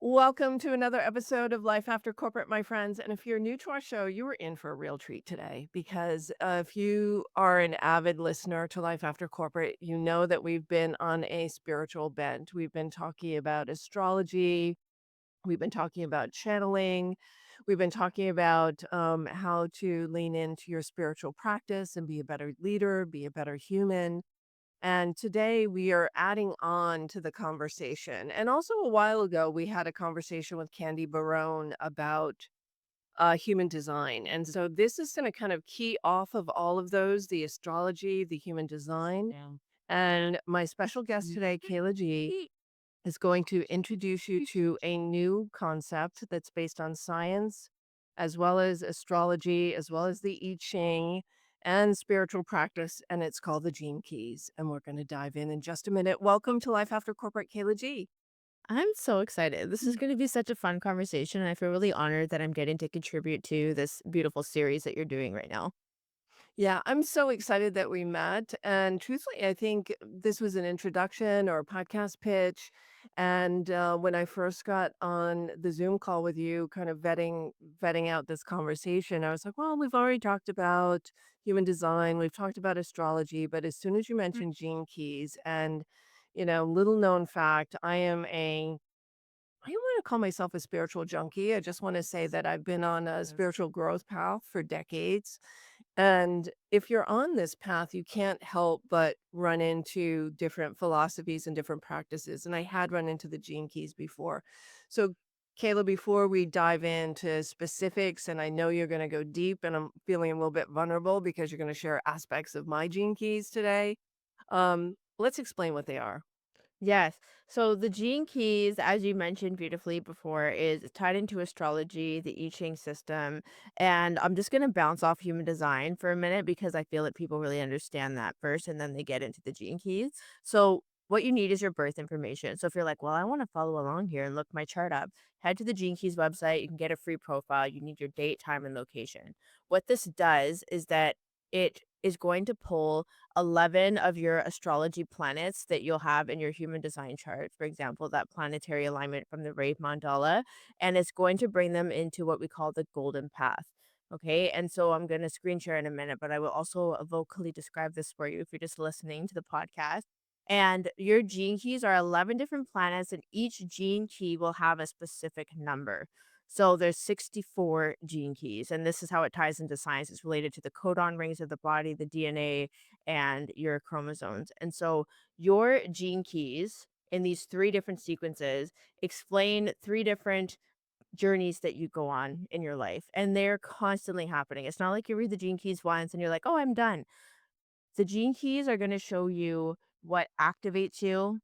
Welcome to another episode of Life After Corporate, my friends. And if you're new to our show, you are in for a real treat today because if you are an avid listener to Life After Corporate, you know that we've been on a spiritual bent. We've been talking about astrology, we've been talking about channeling, we've been talking about how to lean into your spiritual practice and be a better leader, be a better human. And today we are adding on to the conversation. And also a while ago, we had a conversation with Candy Barone about human design. And so this is going to kind of key off of all of those, the astrology, the human design. Yeah. And my special guest today, Kehla G, is going to introduce you to a new concept that's based on science, as well as astrology, as well as the I Ching and spiritual practice. And it's called the Gene Keys. And we're going to dive in just a minute. Welcome to Life After Corporate, Kehla G. I'm so excited. This is going to be such a fun conversation. And I feel really honored that I'm getting to contribute to this beautiful series that you're doing right now. Yeah, I'm so excited that we met. And truthfully, I think this was an introduction or a podcast pitch. And when I first got on the Zoom call with you, kind of vetting out this conversation, I was like, well, we've already talked about human design, we've talked about astrology, but as soon as you mentioned gene keys, and little known fact, I don't want to call myself a spiritual junkie. I just want to say that I've been on a spiritual growth path for decades. And if you're on this path, you can't help but run into different philosophies and different practices. And I had run into the gene keys before. So, Kayla, before we dive into specifics, and I know you're going to go deep, and I'm feeling a little bit vulnerable because you're going to share aspects of my gene keys today. Let's explain what they are. Yes. So the gene keys, as you mentioned beautifully before, is tied into astrology, the I Ching system. And I'm just going to bounce off human design for a minute because I feel that people really understand that first and then they get into the gene keys. So what you need is your birth information. So if you're like, well, I want to follow along here and look my chart up, head to the Gene Keys website. You can get a free profile. You need your date, time, and location. What this does is that it is going to pull 11 of your astrology planets that you'll have in your human design chart. For example, that planetary alignment from the Rave Mandala, and it's going to bring them into what we call the golden path. Okay. And so I'm going to screen share in a minute, but I will also vocally describe this for you if you're just listening to the podcast. And your gene keys are 11 different planets, and each gene key will have a specific number. So there's 64 gene keys, and this is how it ties into science. It's related to the codon rings of the body, the DNA, and your chromosomes. And so your gene keys in these three different sequences explain three different journeys that you go on in your life, and they're constantly happening. It's not like you read the gene keys once and you're like, "Oh, I'm done." The gene keys are going to show you what activates you,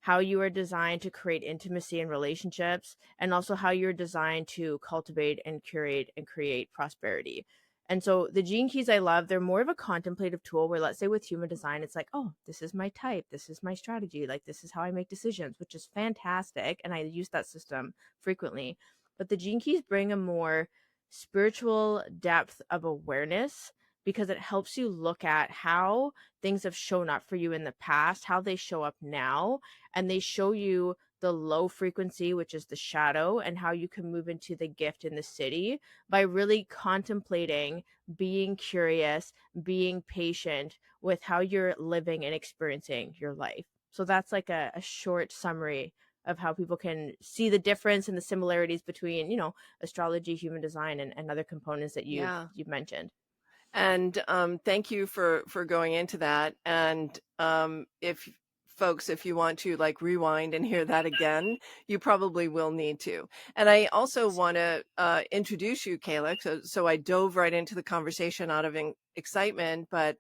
how you are designed to create intimacy in relationships, and also how you're designed to cultivate and curate and create prosperity. And so the gene keys I love, they're more of a contemplative tool where, let's say, with human design, it's like, oh, this is my type, this is my strategy, like this is how I make decisions, which is fantastic. And I use that system frequently. But the gene keys bring a more spiritual depth of awareness because it helps you look at how things have shown up for you in the past, how they show up now, and they show you the low frequency, which is the shadow, and how you can move into the gift in the city by really contemplating, being curious, being patient with how you're living and experiencing your life. So that's like a short summary of how people can see the difference and the similarities between, astrology, human design, and other components that you've Yeah. you've mentioned. And thank you for going into that. And if folks, if you want to like rewind and hear that again, you probably will need to. And I also want to introduce you, Kayla. So I dove right into the conversation out of excitement, but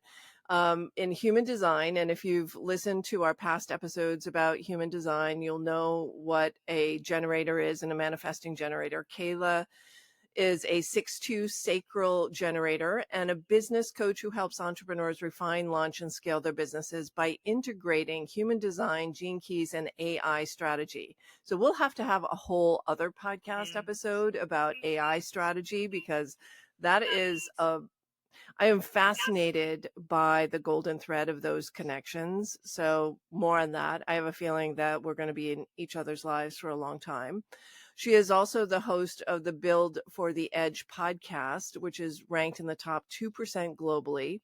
in human design, and if you've listened to our past episodes about human design, you'll know what a generator is and a manifesting generator. Kayla is a 6-2 sacral generator and a business coach who helps entrepreneurs refine, launch, and scale their businesses by integrating human design, gene keys, and AI strategy. So we'll have to have a whole other podcast episode about AI strategy because that is I am fascinated by the golden thread of those connections. So, more on that. I have a feeling that we're going to be in each other's lives for a long time. She is also the host of the Build for the Edge podcast, which is ranked in the top 2% globally,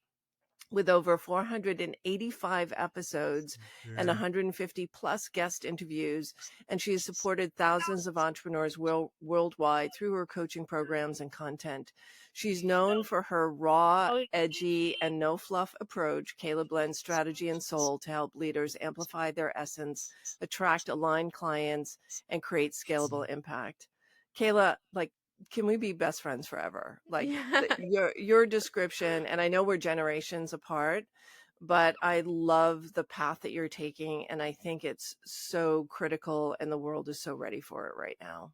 with over 485 episodes and 150 plus guest interviews. And she has supported thousands of entrepreneurs worldwide through her coaching programs and content. She's known for her raw, edgy, and no fluff approach. Kehla blends strategy and soul to help leaders amplify their essence, attract aligned clients, and create scalable impact. Kehla, like, can we be best friends forever? Like Yeah. your description, and I know we're generations apart, but I love the path that you're taking, and I think it's so critical, and the world is so ready for it right now.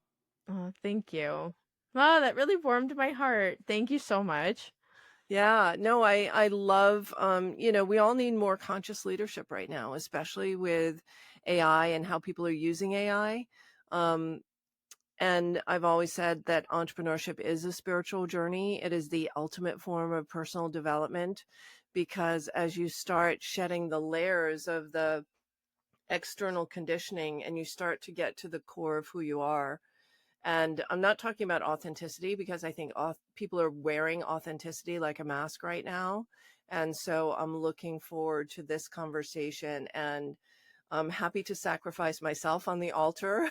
Oh, thank you. Wow, that really warmed my heart. Thank you so much. Yeah, no, I love we all need more conscious leadership right now, especially with AI and how people are using AI. Um, And I've always said that entrepreneurship is a spiritual journey. It is the ultimate form of personal development because as you start shedding the layers of the external conditioning and you start to get to the core of who you are. And I'm not talking about authenticity because I think people are wearing authenticity like a mask right now. And so I'm looking forward to this conversation, and I'm happy to sacrifice myself on the altar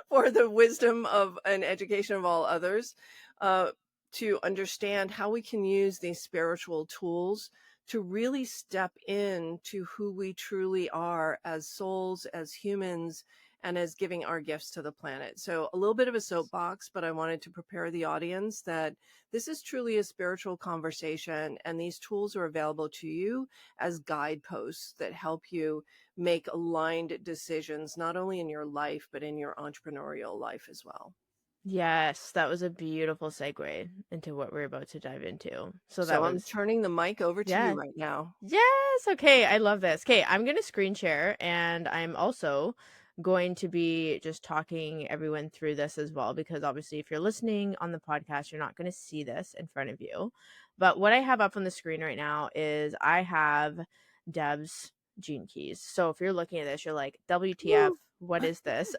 for the wisdom of and education of all others, uh, to understand how we can use these spiritual tools to really step into who we truly are as souls, as humans, and as giving our gifts to the planet. So, a little bit of a soapbox, but I wanted to prepare the audience that this is truly a spiritual conversation, and these tools are available to you as guideposts that help you make aligned decisions, not only in your life, but in your entrepreneurial life as well. Yes, that was a beautiful segue into what we're about to dive into. So that So I'm was, turning the mic over to you yeah. right now. Yes. Okay. I love this. Okay. I'm going to screen share and I'm also going to be just talking everyone through this as well, because obviously, if you're listening on the podcast, you're not going to see this in front of you. But what I have up on the screen right now is I have Deb's gene keys. So if you're looking at this, you're like, WTF, Woo. what is this?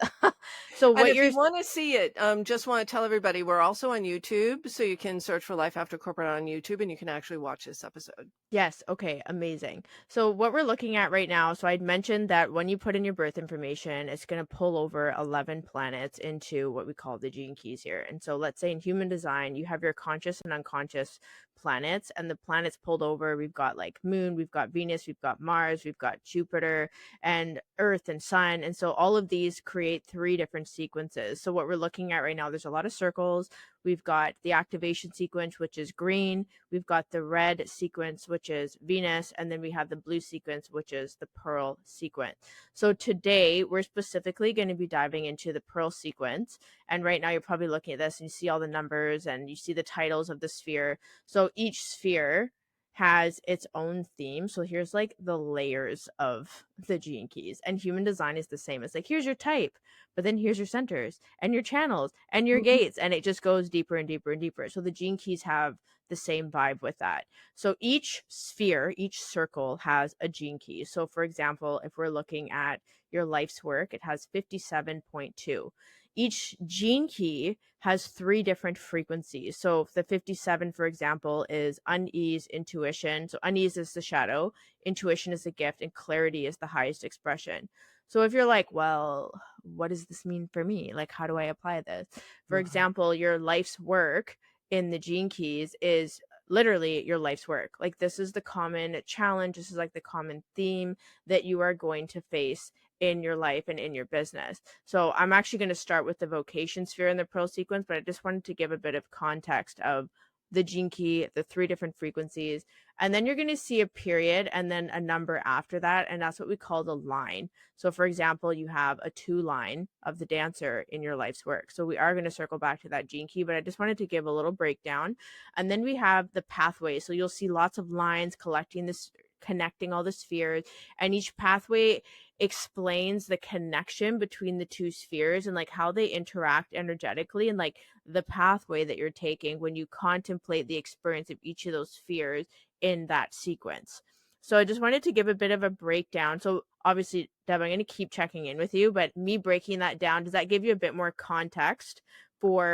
So And what if you're, you want to see it, just want to tell everybody we're also on YouTube. So you can search for Life After Corporate on YouTube and you can actually watch this episode. yes, okay, amazing. So what we're looking at right now, so I'd mentioned that when you put in your birth information, it's going to pull over 11 planets into what we call the gene keys here. And so let's say in human design, you have your conscious and unconscious planets, and the planets pulled over, we've got like moon, we've got Venus, we've got Mars, we've got Jupiter and Earth and Sun. And so all of these create three different sequences. So what we're looking at right now, there's a lot of circles. We've got the activation sequence, which is green. We've got the red sequence, which is Venus, and then we have the blue sequence, which is the Pearl sequence. So today we're specifically going to be diving into the Pearl sequence. And right now you're probably looking at this and you see all the numbers and you see the titles of the sphere. So each sphere has its own theme. So here's like the layers of the gene keys. And human design is the same. It's like, here's your type, but then here's your centers and your channels and your Mhm. gates. And it just goes deeper and deeper and deeper. So the gene keys have the same vibe with that. So each sphere, each circle has a gene key. So for example, if we're looking at your life's work, it has 57.2. Each gene key has three different frequencies. So the 57, for example, is unease, intuition. So unease is the shadow, intuition is the gift, and clarity is the highest expression. So if you're like, well, what does this mean for me? Like, how do I apply this? For Mhm. example, your life's work in the gene keys is literally your life's work. Like, this is the common challenge. This is like the common theme that you are going to face in your life and in your business. So I'm actually going to start with the vocation sphere in the Pearl sequence, but I just wanted to give a bit of context of the gene key, the three different frequencies, and then you're going to see a period and then a number after that, and that's what we call the line. So for example, you have a 2 line of the dancer in your life's work. So we are going to circle back to that gene key, but I just wanted to give a little breakdown. And then we have the pathway. So you'll see lots of lines collecting this, connecting all the spheres, and each pathway explains the connection between the two spheres and like how they interact energetically and like the pathway that you're taking when you contemplate the experience of each of those spheres in that sequence. So I just wanted to give a bit of a breakdown. So obviously, Deb, I'm going to keep checking in with you, but me breaking that down, does that give you a bit more context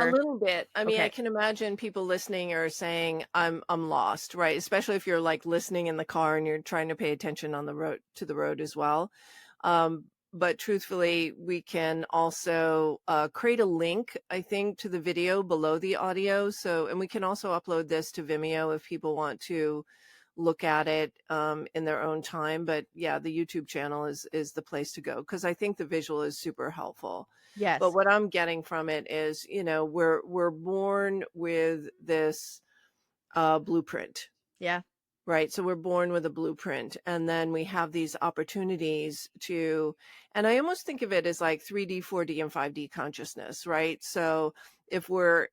A for? little bit. I mean, I Okay. can imagine people listening are saying, I'm lost," right? Especially if you're, like, listening in the car and you're trying to pay attention on the road to the road as well. But truthfully, we can also, create a link, I think, to the video below the audio, so and we can also upload this to Vimeo if people want to look at it, in their own time, but yeah, the YouTube channel is the place to go because I think the visual is super helpful. But Yes. what I'm getting from it is, we're born with this, blueprint, Yeah. right? So we're born with a blueprint, and then we have these opportunities to and I almost think of it as like 3D, 4D, and 5D consciousness, right? So if we're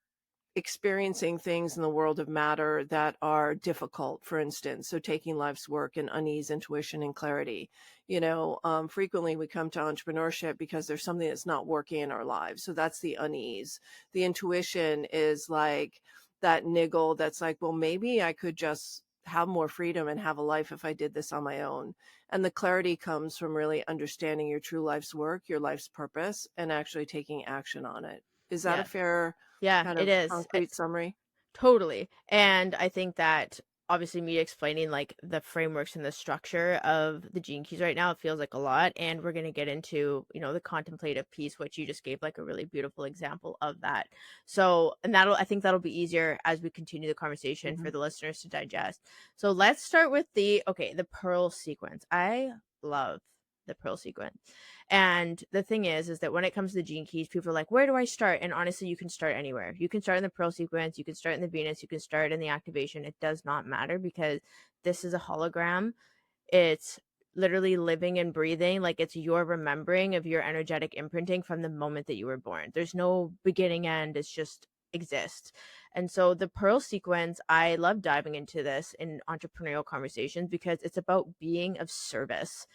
experiencing things in the world of matter that are difficult, for instance. So taking life's work and unease, intuition, and clarity. Frequently we come to entrepreneurship because there's something that's not working in our lives. So that's the unease. The intuition is like that niggle that's like, well, maybe I could just have more freedom and have a life if I did this on my own. And the clarity comes from really understanding your true life's work, your life's purpose, and actually taking action on it. Is that a Yes. fair Yeah, kind it of is. concrete summary? Totally. And I think that obviously me explaining like the frameworks and the structure of the gene keys right now, it feels like a lot. And we're going to get into, the contemplative piece, which you just gave like a really beautiful example of that. So, and I think that'll be easier as we continue the conversation for Mhm. the listeners to digest. So let's start with the pearl sequence. I love the pearl sequence. And the thing is that when it comes to the gene keys, people are like, where do I start? And honestly, you can start anywhere. You can start in the pearl sequence, you can start in the Venus, you can start in the activation. It does not matter because this is a hologram. It's literally living and breathing. Like it's your remembering of your energetic imprinting from the moment that you were born. There's no beginning end. It's just exists. And so the pearl sequence, I love diving into this in entrepreneurial conversations because it's about being of service.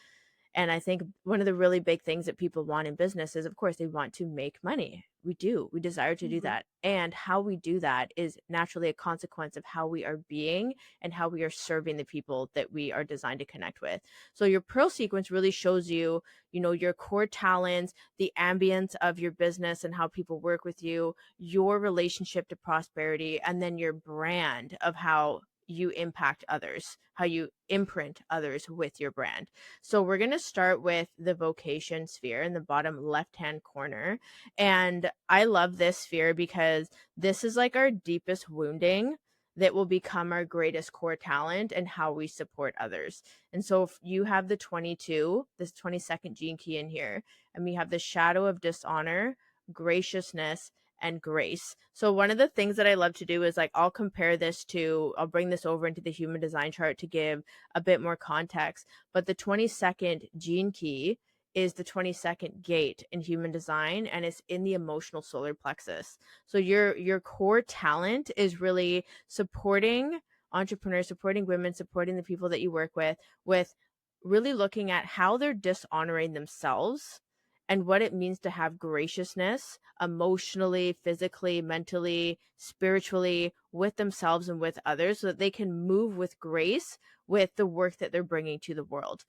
And I think one of the really big things that people want in business is, of course, they want to make money. We do. We desire to do Mhm. that. And how we do that is naturally a consequence of how we are being and how we are serving the people that we are designed to connect with. So your pearl sequence really shows you, your core talents, the ambience of your business and how people work with you, your relationship to prosperity, and then your brand of how you impact others, how you imprint others with your brand. So we're going to start with the vocation sphere in the bottom left-hand corner. And I love this sphere because this is like our deepest wounding that will become our greatest core talent and how we support others. And so if you have the 22, this 22nd gene key in here, and we have the shadow of dishonor, graciousness, and grace. So one of the things that I love to do is like I'll bring this over into the human design chart to give a bit more context, but the 22nd gene key is the 22nd gate in human design, and it's in the emotional solar plexus. So your core talent is really supporting entrepreneurs, supporting women, supporting the people that you work with really looking at how they're dishonoring themselves and what it means to have graciousness emotionally, physically, mentally, spiritually with themselves and with others so that they can move with grace with the work that they're bringing to the world.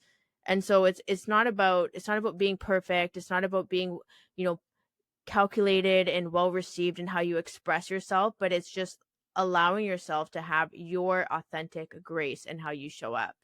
And so it's not about being perfect. It's not about being, you know, calculated and well received in how you express yourself, but it's just allowing yourself to have your authentic grace and how you show up.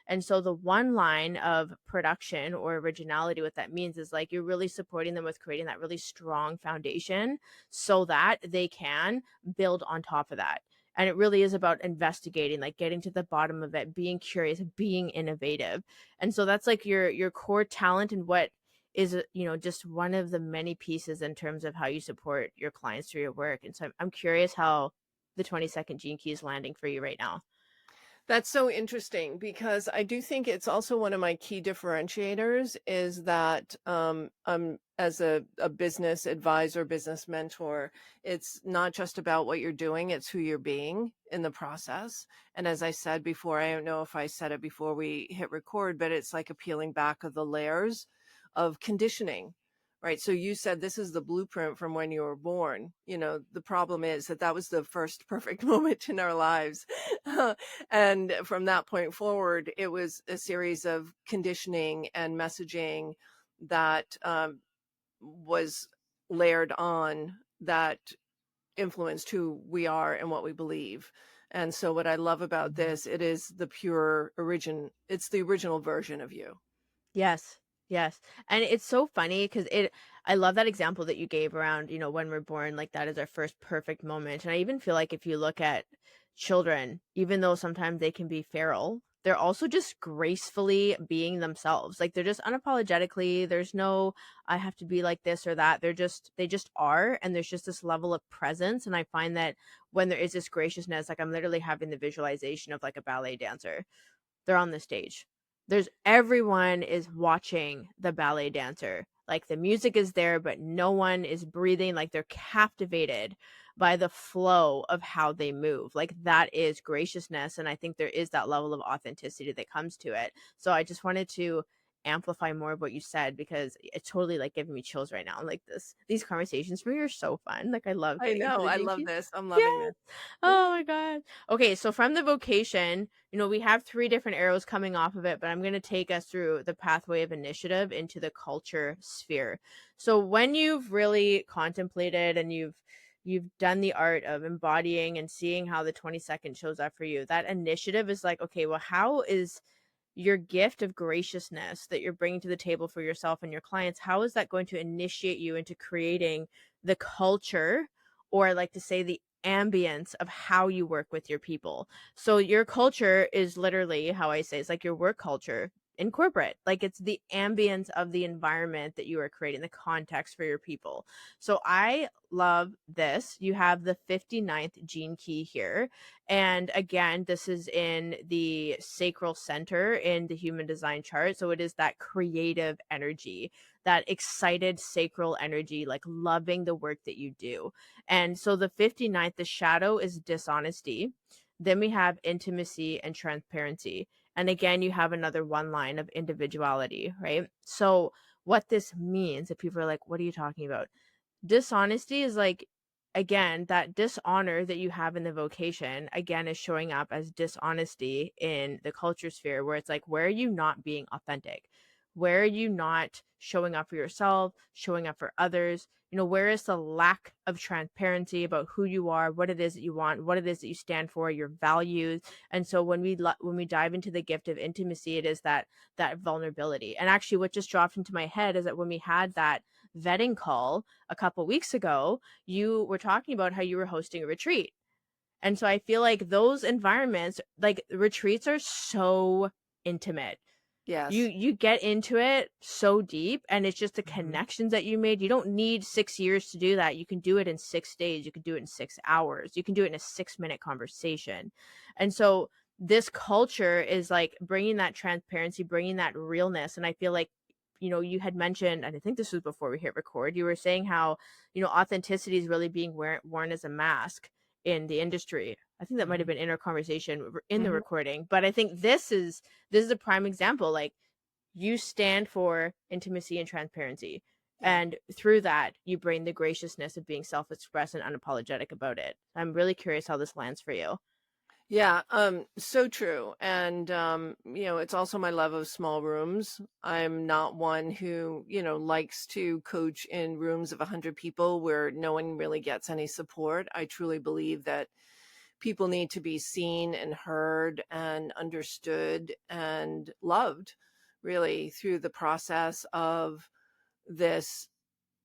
And so the one line of production or originality, what that means is like you're really supporting them with creating that really strong foundation so that they can build on top of that. And it really is about investigating, like getting to the bottom of it, being curious, being innovative. And so that's like your core talent and what is just one of the many pieces in terms of how you support your clients through your work. And so I'm curious how the 22nd gene key is landing for you right now. That's so interesting because I do think it's also one of my key differentiators is that as a business advisor, business mentor, it's not just about what you're doing, it's who you're being in the process. And as I said before, I don't know if I said it before we hit record, but it's like a peeling back of the layers. of conditioning, right? So you said this is the blueprint from when you were born. The problem is that that was the first perfect moment in our lives. And from that point forward, it was a series of conditioning and messaging that was layered on that influenced who we are and what we believe. And so what I love about this, it is the pure it's the original version of you. Yes. Yes. And it's so funny because I love that example that you gave around, when we're born, like that is our first perfect moment. And I even feel like if you look at children, even though sometimes they can be feral, they're also just gracefully being themselves. Like they're just unapologetically, there's no, I have to be like this or that. They just are. And there's just this level of presence. And I find that when there is this graciousness, like I'm literally having the visualization of like a ballet dancer. They're on the stage. There's everyone is watching the ballet dancer. Like the music is there, but no one is breathing. Like they're captivated by the flow of how they move. Like that is graciousness. And I think there is that level of authenticity that comes to it. So I just wanted to amplify more of what you said because it's totally like giving me chills right now. Like these conversations for me are so fun. Like I love I getting into know. the I love jinkies. this. I'm Yeah. loving this. Oh Yay. my god. Okay, so from the vocation, we have three different arrows coming off of it, but I'm going to take us through the pathway of initiative into the culture sphere. So when you've really contemplated and you've done the art of embodying and seeing how the 22nd shows up for you, that initiative is like, okay, well, how is your gift of graciousness that you're bringing to the table for yourself and your clients, how is that going to initiate you into creating the culture, or I like to say the ambience of how you work with your people? So your culture is literally how I say it's like your work culture in corporate. Like it's the ambience of the environment that you are creating, the context for your people. So I love this. You have the 59th gene key here. And again, this is in the sacral center in the human design chart. So it is that creative energy, that excited sacral energy, like loving the work that you do. And so the 59th, the shadow is dishonesty. Then we have intimacy and transparency. And again, you have another one line of individuality, right? So what this means, if people are like, what are you talking about? Dishonesty is like, again, that dishonor that you have in the vocation, again, is showing up as dishonesty in the culture sphere, where it's like, where are you not being authentic? Where are you not showing up for yourself, showing up for others? Where is the lack of transparency about who you are, what it is that you want, what it is that you stand for, your values? And so when we dive into the gift of intimacy, it is that vulnerability. And actually, what just dropped into my head is that when we had that vetting call a couple weeks ago, you were talking about how you were hosting a retreat. And so I feel like those environments, like retreats are so intimate. You Yes. you get into it so deep, and it's just the Mhm. connections that you made. You don't need 6 years to do that. You can do it in 6 days. You can do it in 6 hours. You can do it in a 6-minute conversation. And so this culture is like bringing that transparency, bringing that realness. And I feel like you had mentioned, and I think this was before we hit record, you were saying how, authenticity is really being worn as a mask in the industry. I think that might have Mhm. been in our conversation in the Mhm. recording, but I think this is a prime example. Like you stand for intimacy and transparency. Yeah. And through that, you bring the graciousness of being self expressed and unapologetic about it. I'm really curious how this lands for you. Yeah, so true. And it's also my love of small rooms. I'm not one who, likes to coach in rooms of 100 people where no one really gets any support. I truly believe that people need to be seen and heard and understood and loved really through the process of this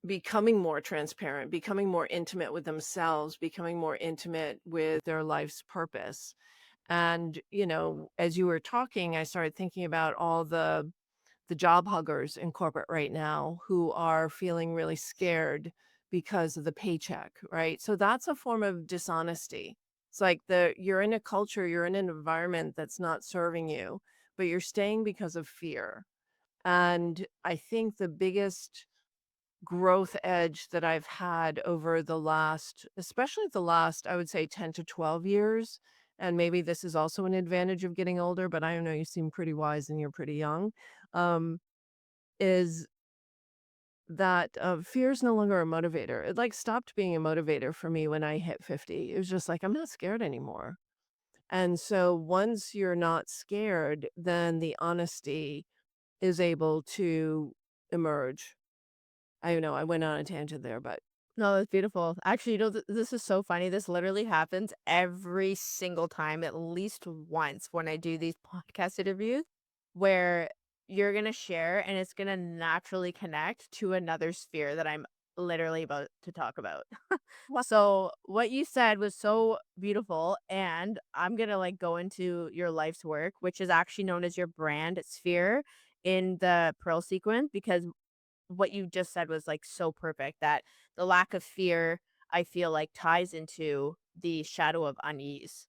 becoming more transparent, becoming more intimate with themselves, becoming more intimate with their life's purpose. And, as you were talking, I started thinking about all the job huggers in corporate right now who are feeling really scared because of the paycheck, right? So that's a form of dishonesty. It's like you're in a culture, you're in an environment that's not serving you, but you're staying because of fear. And I think the biggest growth edge that I've had over especially the last, I would say 10 to 12 years, and maybe this is also an advantage of getting older, but I don't know, you seem pretty wise and you're pretty young, um, is that fear is no longer a motivator. It like stopped being a motivator for me when I hit 50. It was just like, I'm not scared anymore. And so once you're not scared, then the honesty is able to emerge. I know I went on a tangent there, but No, that's beautiful. Actually, this is so funny. This literally happens every single time, at least once when I do these podcast interviews, where you're gonna share and it's gonna naturally connect to another sphere that I'm literally about to talk about. what? So what you said was so beautiful, and I'm gonna like go into your life's work, which is actually known as your brand sphere in the Pearl sequence, because what you just said was, like, so perfect that the lack of fear, I feel like, ties into the shadow of unease,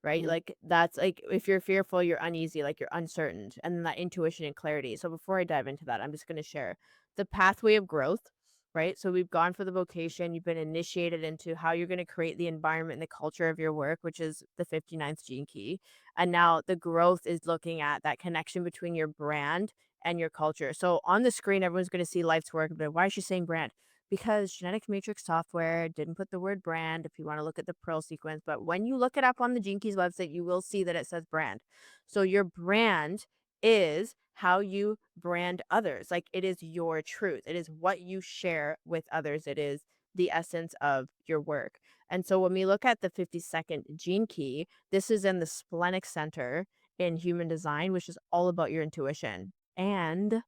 right? Mm. Like, that's like, if you're fearful, you're uneasy, like, you're uncertain, and then that intuition and clarity. So before I dive into that, I'm just gonna share the pathway of growth, right? So we've gone for the vocation, you've been initiated into how you're gonna create the environment and the culture of your work, which is the 59th gene key. And now the growth is looking at that connection between your brand and your culture. So on the screen, everyone's going to see life's work, but why is she saying brand? Because genetic matrix software didn't put the word brand if you want to look at the Pearl sequence. But when you look it up on the Gene Keys website, you will see that it says brand. So your brand is how you brand others. Like, it is your truth. It is what you share with others. It is the essence of your work. And so when we look at the 52nd gene key, this is in the splenic center in human design, which is all about your intuition. And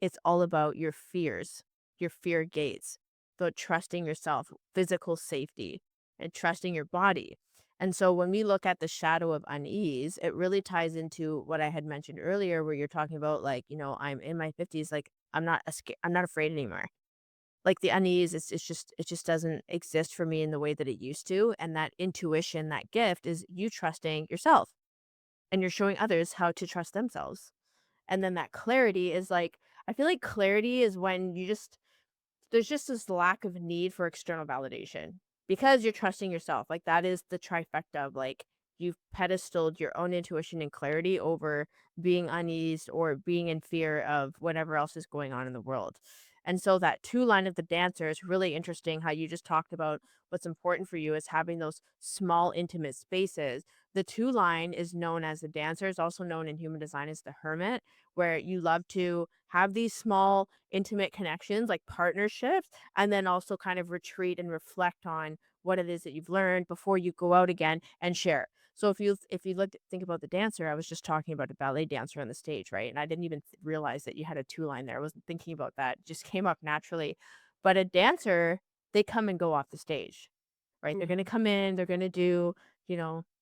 it's all about your fears, your fear gates, about trusting yourself, physical safety, and trusting your body. And so when we look at the shadow of unease, it really ties into what I had mentioned earlier, where you're talking about, like, I'm in my 50s, like, I'm not afraid anymore. Like, the unease is, it just doesn't exist for me in the way that it used to. And that intuition, that gift is you trusting yourself, and you're showing others how to trust themselves. And then that clarity is like, I feel like clarity is when there's just this lack of need for external validation because you're trusting yourself. Like, that is the trifecta of, like, you've pedestaled your own intuition and clarity over being uneased or being in fear of whatever else is going on in the world. And so that two line of the dancer is really interesting, how you just talked about what's important for you is having those small intimate spaces. The two line is known as the dancer, is also known in human design as the hermit, where you love to have these small intimate connections, like partnerships, and then also kind of retreat and reflect on what it is that you've learned before you go out again and share. So if you think about the dancer, I was just talking about a ballet dancer on the stage, right? And I didn't even realize that you had a two line there. I wasn't thinking about that. It just came up naturally. But a dancer, they come and go off the stage, right? They're gonna Mhm. come in, they're gonna do,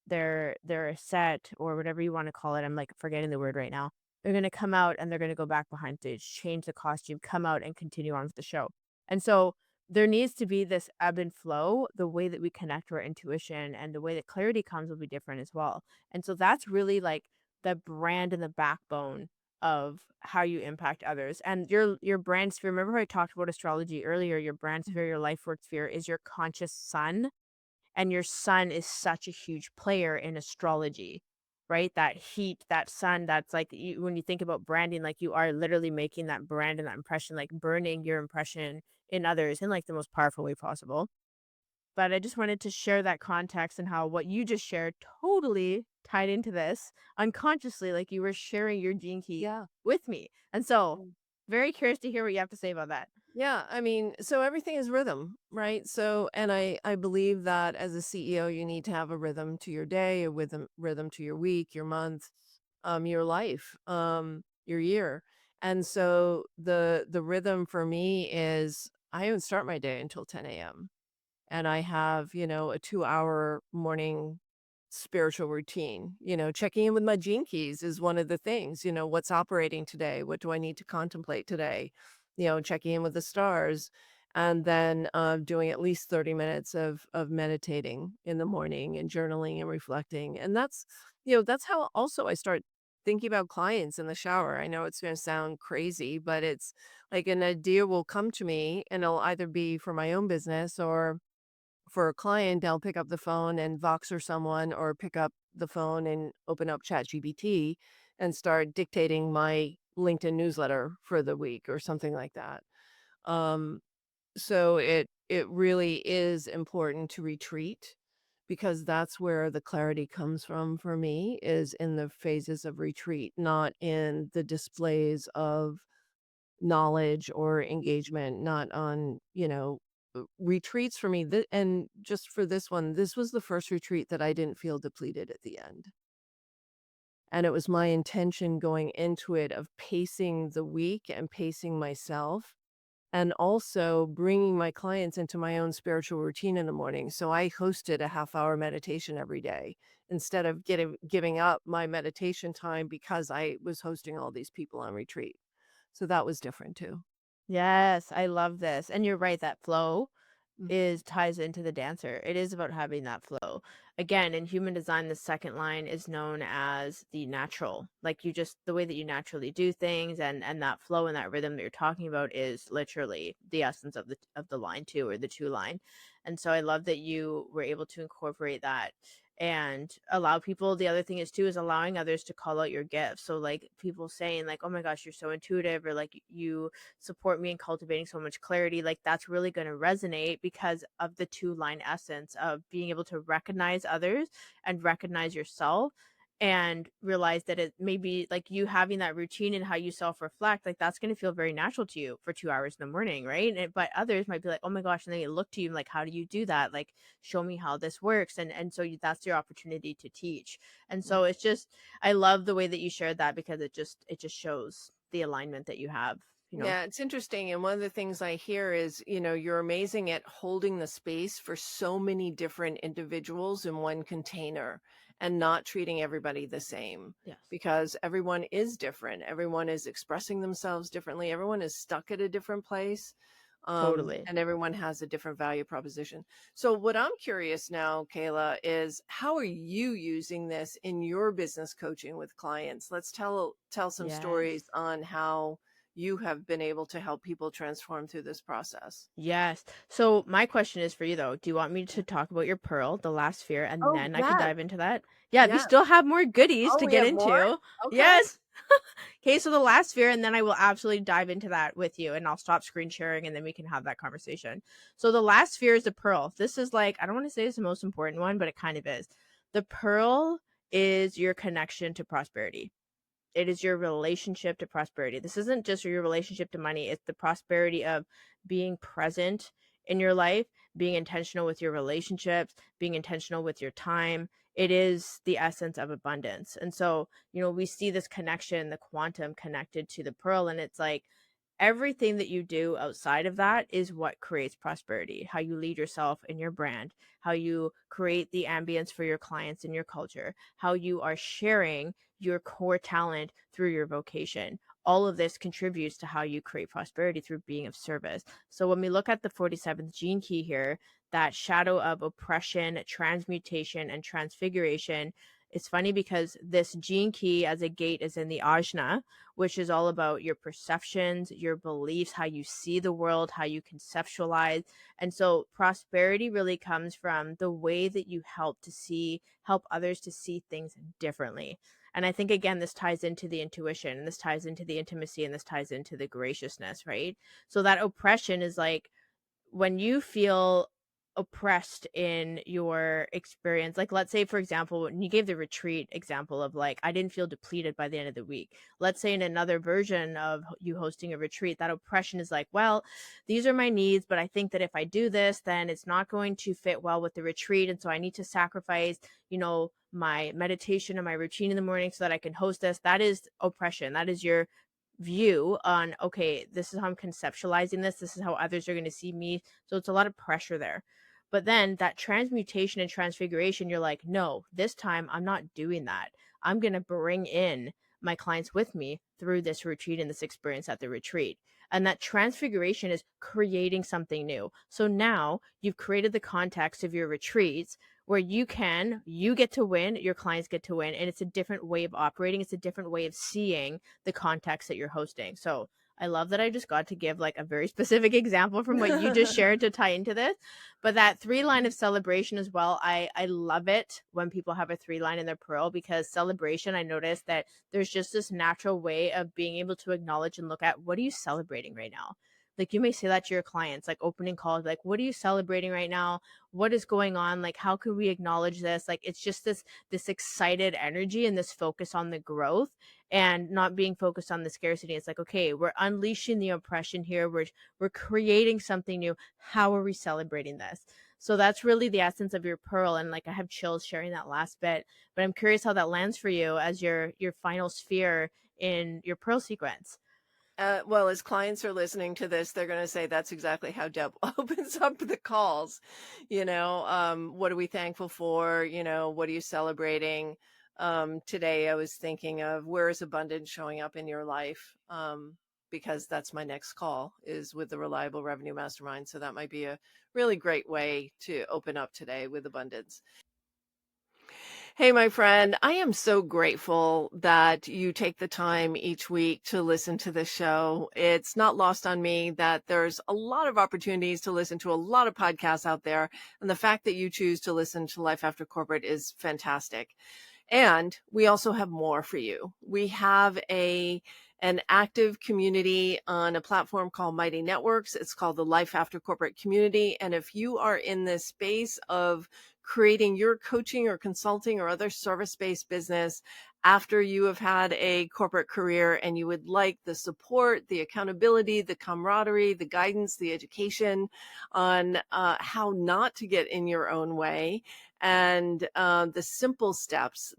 their set or whatever you want to call it. I'm like forgetting the word right now. They're gonna come out and they're gonna go back behind stage, change the costume, come out and continue on with the show. And so there needs to be this ebb and flow. The way that we connect to our intuition and the way that clarity comes will be different as well. And so that's really like the brand and the backbone of how you impact others. And your brand sphere, remember how I talked about astrology earlier? Your brand sphere, your life work sphere is your conscious sun, and your sun is such a huge player in astrology, right? That heat, that sun, that's like, when you think about branding, like, you are literally making that brand and that impression, like burning your impression in others in like the most powerful way possible. But I just wanted to share that context and how what you just shared totally tied into this unconsciously, like you were sharing your gene key Yeah. with me. And so, very curious to hear what you have to say about that. Yeah, I mean, so everything is rhythm, right? So, and I believe that as a CEO, you need to have a rhythm to your day, a rhythm to your week, your month, your life, your year. And so the rhythm for me is I don't start my day until 10 a.m. And I have, a 2-hour morning spiritual routine. Checking in with my gene keys is one of the things. What's operating today? What do I need to contemplate today? Checking in with the stars, and then doing at least 30 minutes of meditating in the morning and journaling and reflecting. And that's how also I start thinking about clients in the shower. I know it's going to sound crazy, but it's like an idea will come to me and it'll either be for my own business or for a client. I'll pick up the phone and Voxer someone or pick up the phone and open up ChatGPT and start dictating my LinkedIn newsletter for the week or something like that. Um, so it really is important to retreat because that's where the clarity comes from for me is in the phases of retreat, not in the displays of knowledge or engagement, not on, retreats for me. And just for this one, this was the first retreat that I didn't feel depleted at the end. And it was my intention going into it of pacing the week and pacing myself and also bringing my clients into my own spiritual routine in the morning. So I hosted a half-hour meditation every day instead of giving up my meditation time because I was hosting all these people on retreat. So that was different too. Yes, I love this. And you're right, that flow Mm. is ties into the dancer. It is about having that flow. Again, in human design, the second line is known as the natural. Like you just the way that you naturally do things and that flow and that rhythm that you're talking about is literally the essence of the line two or the two line. And so I love that you were able to incorporate that and allow people. The other thing is too is allowing others to call out your gifts. So like people saying like, oh my gosh, you're so intuitive, or like you support me in cultivating so much clarity, like that's really going to resonate because of the two line essence of being able to recognize others and recognize yourself and realize that it may be like you having that routine and how you self reflect, like that's going to feel very natural to you for 2 hours in the morning, right? But others might be like, oh my gosh, and they look to you like, how do you do that? Like, show me how this works. And so that's your opportunity to teach. And Mm. so it's just, I love the way that you shared that because it just shows the alignment that you have, you know. Yeah, it's interesting. And one of the things I hear is, you're amazing at holding the space for so many different individuals in one container and not treating everybody the same Yes. because everyone is different. Everyone is expressing themselves differently. Everyone is stuck at a different place. Totally. And everyone has a different value proposition. So, what I'm curious now, Kayla, is how are you using this in your business coaching with clients? Let's tell some stories Yes. on how you have been able to help people transform through this process. Yes. So my question is for you though. Do you want me to talk about your pearl, the last sphere, and Oh, then I could yes, dive into that? Yeah, we yes. still have more goodies Oh, to we get have more? into. Okay. Yes. Okay, so the last sphere, and then I will absolutely dive into that with you, and I'll stop screen sharing, and then we can have that conversation. So the last sphere is the pearl. This is like, I don't want to say it's the most important one, but it kind of is. The pearl is your connection to prosperity. It is your relationship to prosperity. This isn't just your relationship to money, it's the prosperity of being present in your life, being intentional with your relationships, being intentional with your time. It is the essence of abundance. And so, we see this connection, the quantum connected to the pearl, and it's like everything that you do outside of that is what creates prosperity. How you lead yourself in your brand, how you create the ambience for your clients and your culture, how you are sharing your core talent through your vocation. All of this contributes to how you create prosperity through being of service. So when we look at the 47th gene key here, that shadow of oppression, transmutation, and transfiguration, it's funny because this gene key as a gate is in the ajna, which is all about your perceptions, your beliefs, how you see the world, how you conceptualize. And so prosperity really comes from the way that you help others to see things differently. And I think again, this ties into the intuition, and this ties into the intimacy, and this ties into the graciousness, right? So that oppression is like when you feel oppressed in your experience, like let's say for example when you gave the retreat example of like I didn't feel depleted by the end of the week, let's say in another version of you hosting a retreat, that oppression is like, well, these are my needs, but I think that if I do this then it's not going to fit well with the retreat, and so I need to sacrifice, my meditation and my routine in the morning so that I can host this. That is oppression. That is your view on, okay, this is how I'm conceptualizing this is how others are going to see me. So it's a lot of pressure there. But then that transmutation and transfiguration, you're like, no, this time I'm not doing that. I'm going to bring in my clients with me through this retreat and this experience at the retreat. And that transfiguration is creating something new. So now you've created the context of your retreats where you get to win, your clients get to win, and it's a different way of operating. It's a different way of seeing the context that you're hosting. So I love that I just got to give like a very specific example from what you just shared to tie into this. But that three line of celebration as well, I love it when people have a three line in their pearl, because celebration, I noticed that there's just this natural way of being able to acknowledge and look at, what are you celebrating right now? Like you may say that to your clients, like opening calls, like, what are you celebrating right now? What is going on? Like, how can we acknowledge this? Like, it's just this excited energy and this focus on the growth and not being focused on the scarcity. It's like, okay, we're unleashing the oppression here. We're creating something new. How are we celebrating this? So that's really the essence of your pearl. And like I have chills sharing that last bit, but I'm curious how that lands for you as your final sphere in your pearl sequence. Well, as clients are listening to this, they're going to say that's exactly how Deb opens up the calls. What are we thankful for? What are you celebrating? Today, I was thinking of where is abundance showing up in your life? Because that's my next call is with the Reliable Revenue Mastermind. So that might be a really great way to open up today with abundance. Hey, my friend, I am so grateful that you take the time each week to listen to this show. It's not lost on me that there's a lot of opportunities to listen to a lot of podcasts out there. And the fact that you choose to listen to Life After Corporate is fantastic. And we also have more for you. We have an active community on a platform called Mighty Networks. It's called the Life After Corporate Community. And if you are in this space of creating your coaching or consulting or other service-based business after you have had a corporate career and you would like the support, the accountability, the camaraderie, the guidance, the education on how not to get in your own way, and the simple steps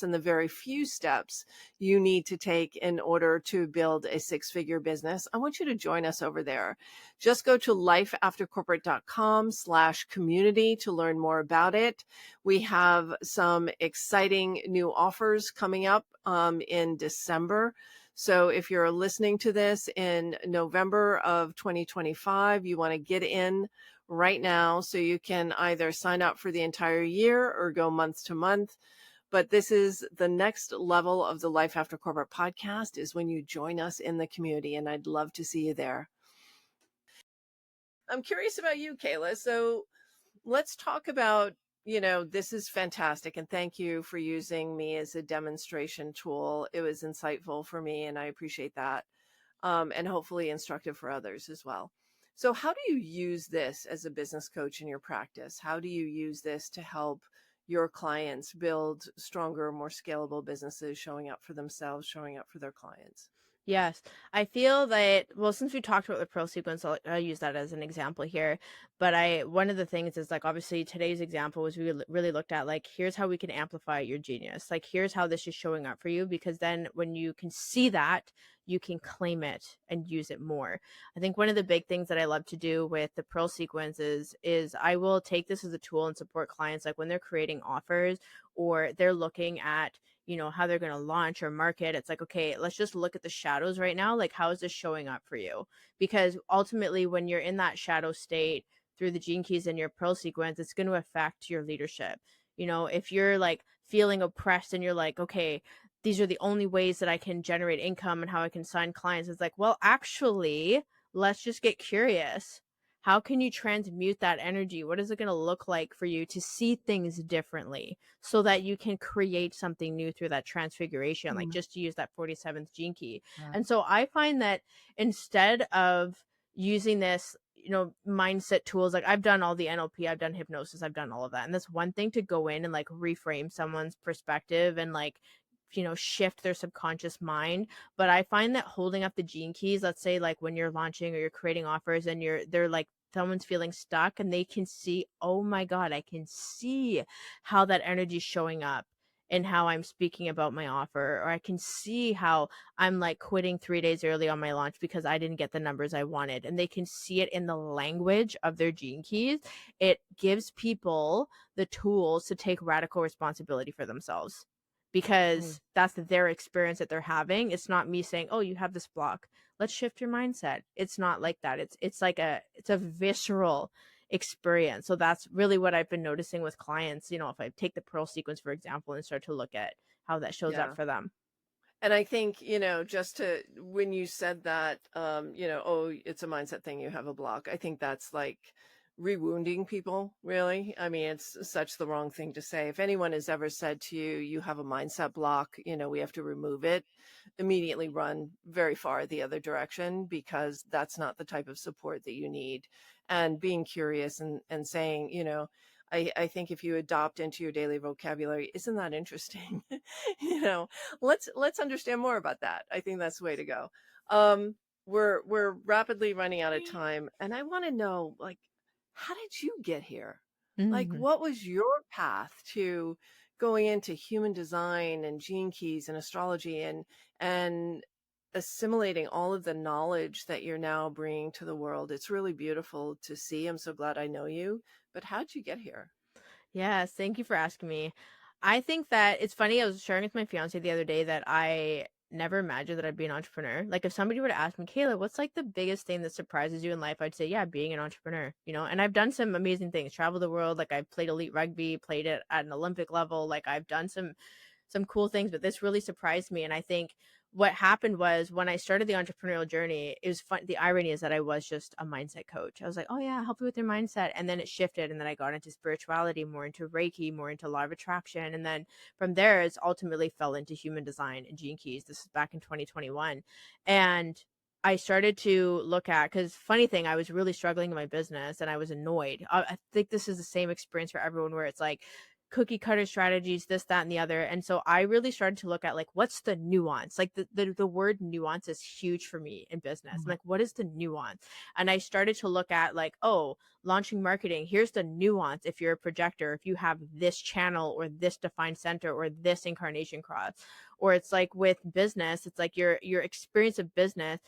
and the very few steps you need to take in order to build a six-figure business, I want you to join us over there. Just go to lifeaftercorporate.com/community to learn more about it. We have some exciting new offers coming up in December. So if you're listening to this in November of 2025, you want to get in right now so you can either sign up for the entire year or go month to month. But this is the next level of the Life After Corporate podcast is when you join us in the community, and I'd love to see you there. I'm curious about you, Kayla. So let's talk about, this is fantastic. And thank you for using me as a demonstration tool. It was insightful for me, and I appreciate that. And hopefully instructive for others as well. So, how do you use this as a business coach in your practice? How do you use this to help your clients build stronger, more scalable businesses, showing up for themselves, showing up for their clients? Yes, I feel that, well, since we talked about the pearl sequence, I'll use that as an example here. But one of the things is like, obviously today's example was we really looked at like, here's how we can amplify your genius. Like, here's how this is showing up for you, because then when you can see that, you can claim it and use it more. I think one of the big things that I love to do with the pearl sequence is I will take this as a tool and support clients like when they're creating offers or they're looking at how they're going to launch or market. It's like, okay, let's just look at the shadows right now. Like, how is this showing up for you? Because ultimately when you're in that shadow state through the gene keys in your pearl sequence, it's going to affect your leadership. If you're like feeling oppressed and you're like, okay, these are the only ways that I can generate income and how I can sign clients, it's like, well, actually, let's just get curious. How can you transmute that energy? What is it going to look like for you to see things differently so that you can create something new through that transfiguration, like Mm, just to use that 47th gene key? yeah. And so I find that instead of using this, mindset tools, like I've done all the NLP, I've done hypnosis, I've done all of that. And that's one thing to go in and like reframe someone's perspective and like, shift their subconscious mind. But I find that holding up the gene keys, let's say like when you're launching or you're creating offers and they're like, someone's feeling stuck and they can see, oh my God, I can see how that energy is showing up and how I'm speaking about my offer, or I can see how I'm like quitting 3 days early on my launch because I didn't get the numbers I wanted. And they can see it in the language of their gene keys. It gives people the tools to take radical responsibility for themselves Mm, because that's their experience that they're having. It's not me saying, "Oh, you have this block. Let's shift your mindset." It's not like that. It's like it's a visceral experience. So that's really what I've been noticing with clients. If I take the pearl sequence for example and start to look at how that shows up yeah. for them. And I think, just to, when you said that, oh, it's a mindset thing, you have a block. I think that's like rewounding people, really. I mean, it's such the wrong thing to say. If anyone has ever said to you, you have a mindset block, we have to remove it, immediately run very far the other direction because that's not the type of support that you need. And being curious and saying, I think if you adopt into your daily vocabulary, isn't that interesting? you know, let's understand more about that. I think that's the way to go. Um, we're rapidly running out of time, and I want to know, like, how did you get here? Like, Mhm. what was your path to going into human design and gene keys and astrology and assimilating all of the knowledge that you're now bringing to the world? It's really beautiful to see. I'm so glad I know you. But how'd you get here? Yes, thank you for asking me. I think that it's funny, I was sharing with my fiance the other day that I never imagined that I'd be an entrepreneur. Like if somebody were to ask me, Kayla, what's like the biggest thing that surprises you in life? I'd say, yeah, being an entrepreneur, And I've done some amazing things, traveled the world, like I've played elite rugby, played it at an Olympic level, like I've done some cool things, but this really surprised me. And I think what happened was when I started the entrepreneurial journey, it was fun. The irony is that I was just a mindset coach. I was like, oh yeah, I'll help you with your mindset. And then it shifted. And then I got into spirituality, more into Reiki, more into law of attraction. And then from there, it's ultimately fell into human design and gene keys. This is back in 2021. And I started to look at, because funny thing, I was really struggling in my business and I was annoyed. I think this is the same experience for everyone where it's like, cookie cutter strategies, this, that, and the other. And so I really started to look at like what's the nuance? Like the word nuance is huge for me in business. I'm Mhm. like, what is the nuance? And I started to look at like, oh, launching marketing, here's the nuance if you're a projector, if you have this channel or this defined center or this incarnation cross. Or it's like with business, it's like your experience of business.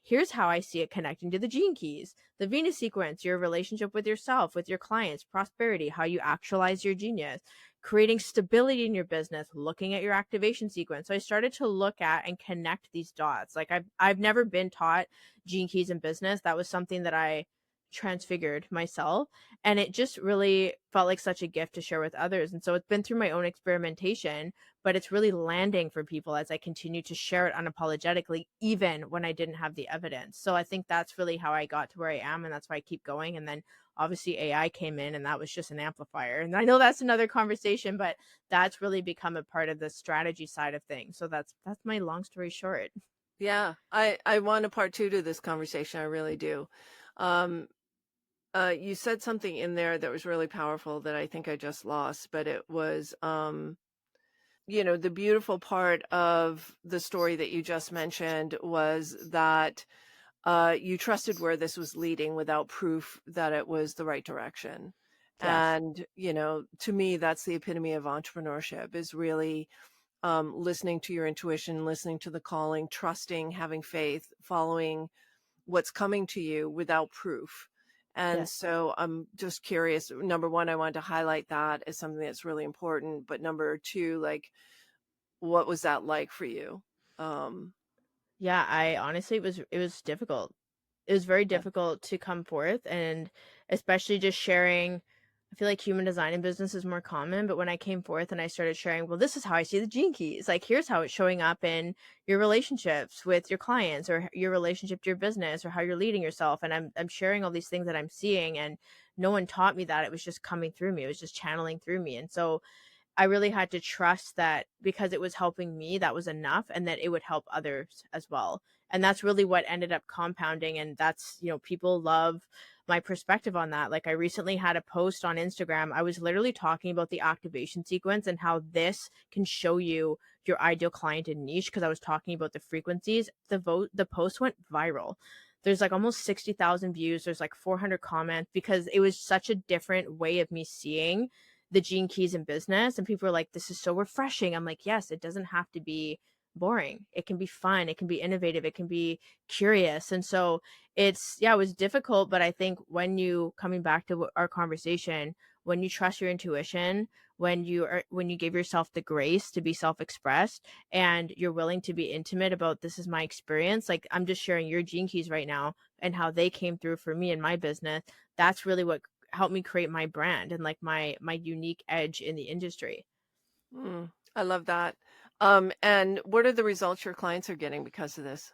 Here's how I see it connecting to the gene keys, the Venus sequence, your relationship with yourself, with your clients, prosperity, how you actualize your genius, creating stability in your business, looking at your activation sequence. So I started to look at and connect these dots. Like I've never been taught gene keys in business. That was something that I transfigured myself, and it just really felt like such a gift to share with others. And so it's been through my own experimentation, but it's really landing for people as I continue to share it unapologetically, even when I didn't have the evidence. So I think that's really how I got to where I am, and that's why I keep going. And then obviously AI came in, and that was just an amplifier. And I know that's another conversation, but that's really become a part of the strategy side of things. So that's my long story short. Yeah, I want a part two to this conversation. I really do. Um, you said something in there that was really powerful that I think I just lost, but it was, the beautiful part of the story that you just mentioned was that you trusted where this was leading without proof that it was the right direction. Yes. And, to me, that's the epitome of entrepreneurship is really listening to your intuition, listening to the calling, trusting, having faith, following what's coming to you without proof. And Yes. so I'm just curious. Number one, I wanted to highlight that as something that's really important. But number two, like, what was that like for you? Um, Yeah, I honestly it was difficult. It was very yeah. difficult to come forth, and especially just sharing. I feel like human design in business is more common, but when I came forth and I started sharing, well, this is how I see the gene keys. Like here's how it's showing up in your relationships with your clients or your relationship to your business or how you're leading yourself. And I'm sharing all these things that I'm seeing, and no one taught me that. It was just coming through me. It was just channeling through me. And so I really had to trust that because it was helping me, that was enough and that it would help others as well. And that's really what ended up compounding. And that's, people love my perspective on that. Like I recently had a post on Instagram. I was literally talking about the activation sequence and how this can show you your ideal client and niche because I was talking about the frequencies. The post went viral. There's like almost 60,000 views. There's like 400 comments because it was such a different way of me seeing the gene keys in business, and people are like, this is so refreshing. I'm like, yes, it doesn't have to be boring. It can be fun, it can be innovative, it can be curious. And so it was difficult, but I think when you coming back to our conversation, when you trust your intuition, when you give yourself the grace to be self-expressed and you're willing to be intimate about this is my experience, like I'm just sharing your gene keys right now and how they came through for me in my business. That's really what helped me create my brand and like my unique edge in the industry. I love that. And what are the results your clients are getting because of this?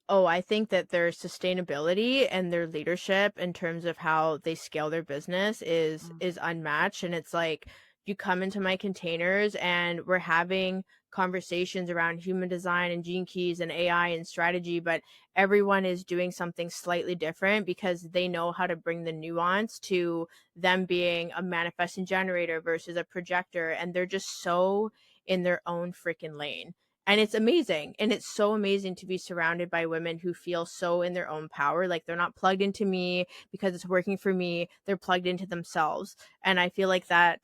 Oh, I think that their sustainability and their leadership in terms of how they scale their business Mm. is unmatched, and it's like you come into my containers and we're having conversations around human design and gene keys and AI and strategy, but everyone is doing something slightly different because they know how to bring the nuance to them being a manifesting generator versus a projector, and they're just so in their own freaking lane, and it's amazing, and it's so amazing to be surrounded by women who feel so in their own power, like they're not plugged into me because it's working for me, they're plugged into themselves, and I feel like that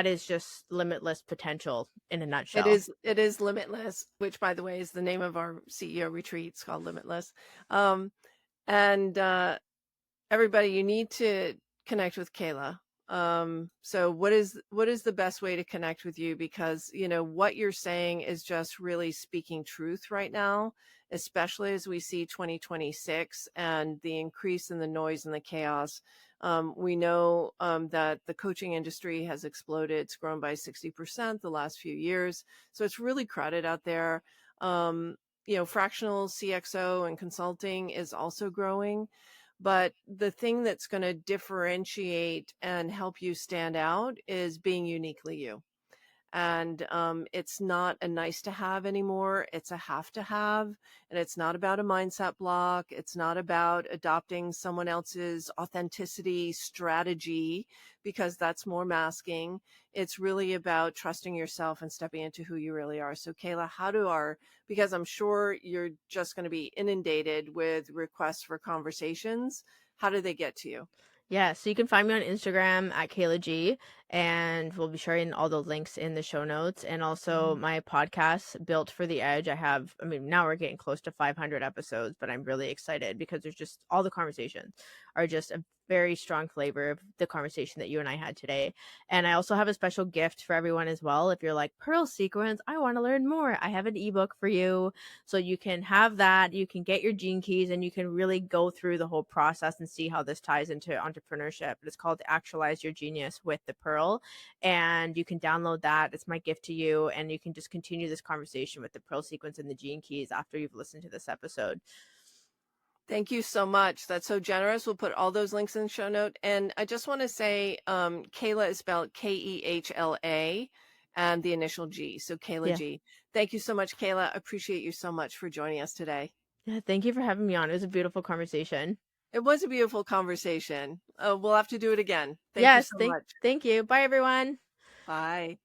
is just limitless potential in a nutshell. It is Limitless, which by the way is the name of our CEO retreat. It's called Limitless. Um, and everybody, you need to connect with Kayla. So what is the best way to connect with you? Because you know what you're saying is just really speaking truth right now, especially as we see 2026 and the increase in the noise and the chaos. We know that the coaching industry has exploded. It's grown by 60% the last few years. So it's really crowded out there. Um, you know, fractional CXO and consulting is also growing. But the thing that's going to differentiate and help you stand out is being uniquely you. And it's not a nice to have anymore. It's a have to have. And it's not about a mindset block. It's not about adopting someone else's authenticity strategy because that's more masking. It's really about trusting yourself and stepping into who you really are. So, Kayla, because I'm sure you're just going to be inundated with requests for conversations, how do they get to you? Yeah, so you can find me on Instagram at Kehla G, and we'll be sharing all the links in the show notes. And also Mhm. my podcast, Built for the Edge. I mean, now we're getting close to 500 episodes, but I'm really excited because there's just all the conversations are just a very strong flavor of the conversation that you and I had today. And I also have a special gift for everyone as well. If you're like, Pearl Sequence, I want to learn more, I have an ebook for you. So you can have that, you can get your gene keys, and you can really go through the whole process and see how this ties into entrepreneurship. It's called Actualize Your Genius with the Pearl. And you can download that. It's my gift to you. And you can just continue this conversation with the Pearl sequence and the gene keys after you've listened to this episode. Thank you so much. That's so generous. We'll put all those links in the show note. And I just want to say, Kayla is spelled Kehla and the initial G. So Kayla Yeah. G. Thank you so much, Kayla. Appreciate you so much for joining us today. Yeah. Thank you for having me on. It was a beautiful conversation. It was a beautiful conversation. We'll have to do it again. Thank you Yes. so Thank much. thank you. Bye everyone. Bye.